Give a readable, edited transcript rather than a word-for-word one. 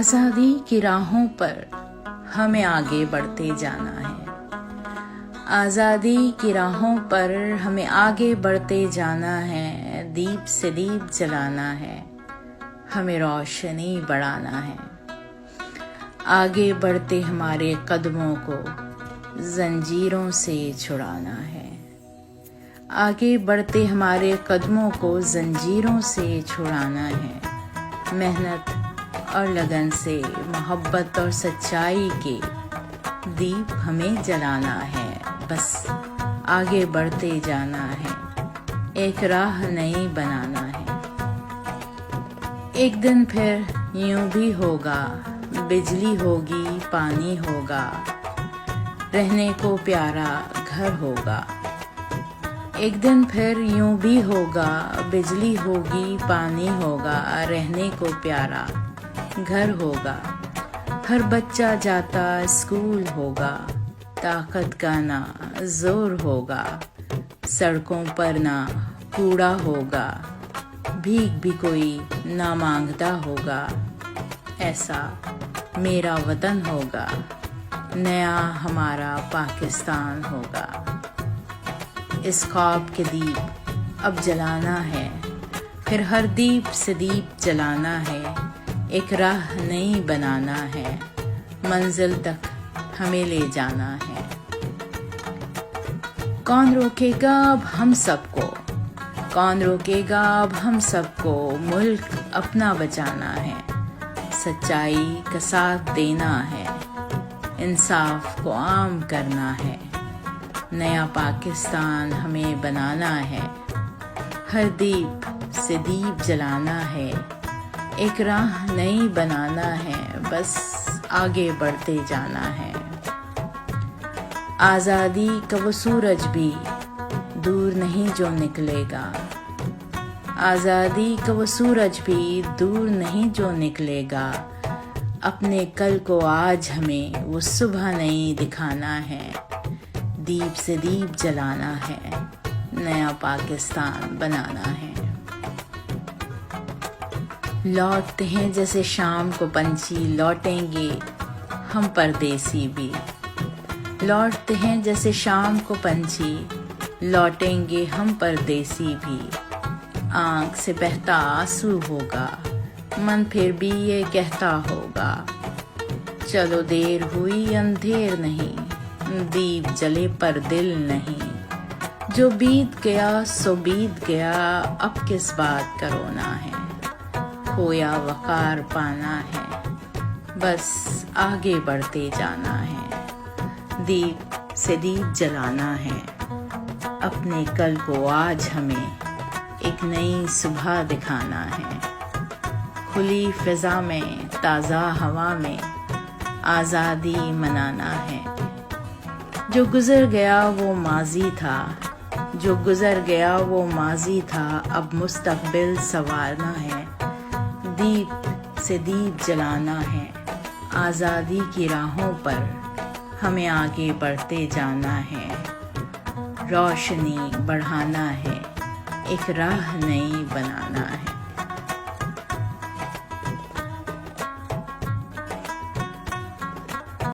आज़ादी की राहों पर हमें आगे बढ़ते जाना है। आज़ादी की राहों पर हमें आगे बढ़ते जाना है। दीप से दीप जलाना है, हमें रोशनी बढ़ाना है। आगे बढ़ते हमारे कदमों को जंजीरों से छुड़ाना है। आगे बढ़ते हमारे कदमों को जंजीरों से छुड़ाना है। मेहनत और लगन से मोहब्बत और सच्चाई के दीप हमें जलाना है। बस आगे बढ़ते जाना है, एक राह नई बनाना है। एक दिन फिर यूं भी होगा, बिजली होगी, पानी होगा, रहने को प्यारा घर होगा। एक दिन फिर यूं भी होगा, बिजली होगी, पानी होगा, रहने को प्यारा घर होगा। हर बच्चा जाता स्कूल होगा, ताकत का ना जोर होगा। सड़कों पर ना कूड़ा होगा, भीख भी कोई ना मांगता होगा। ऐसा मेरा वतन होगा, नया हमारा पाकिस्तान होगा। इस ख्वाब के दीप अब जलाना है, फिर हर दीप से दीप जलाना है। एक राह नई बनाना है, मंजिल तक हमें ले जाना है। कौन रोकेगा अब हम सबको, कौन रोकेगा अब हम सबको। मुल्क अपना बचाना है, सच्चाई का साथ देना है, इंसाफ को आम करना है। नया पाकिस्तान हमें बनाना है, हर दीप से दीप जलाना है। एक राह नई बनाना है, बस आगे बढ़ते जाना है। आज़ादी का वो सूरज भी दूर नहीं जो निकलेगा। आज़ादी का वो सूरज भी दूर नहीं जो निकलेगा। अपने कल को आज हमें वो सुबह नई दिखाना है। दीप से दीप जलाना है, नया पाकिस्तान बनाना है। लौटते हैं जैसे शाम को पंछी, लौटेंगे हम परदेसी भी। लौटते हैं जैसे शाम को पंछी, लौटेंगे हम परदेसी भी। आँख से बहता आंसू होगा, मन फिर भी ये कहता होगा, चलो देर हुई अंधेर नहीं, दीप जले पर दिल नहीं। जो बीत गया सो बीत गया, अब किस बात का रोना है। खोया वकार पाना है, बस आगे बढ़ते जाना है। दीप से दीप जलाना है, अपने कल को आज हमें एक नई सुबह दिखाना है। खुली फिजा में, ताज़ा हवा में आज़ादी मनाना है। जो गुजर गया वो माजी था, जो गुजर गया वो माजी था, अब मुस्तकबिल संवारना है। दीप से दीप जलाना है, आज़ादी की राहों पर हमें आगे बढ़ते जाना है। रोशनी बढ़ाना है, एक राह नई बनाना है।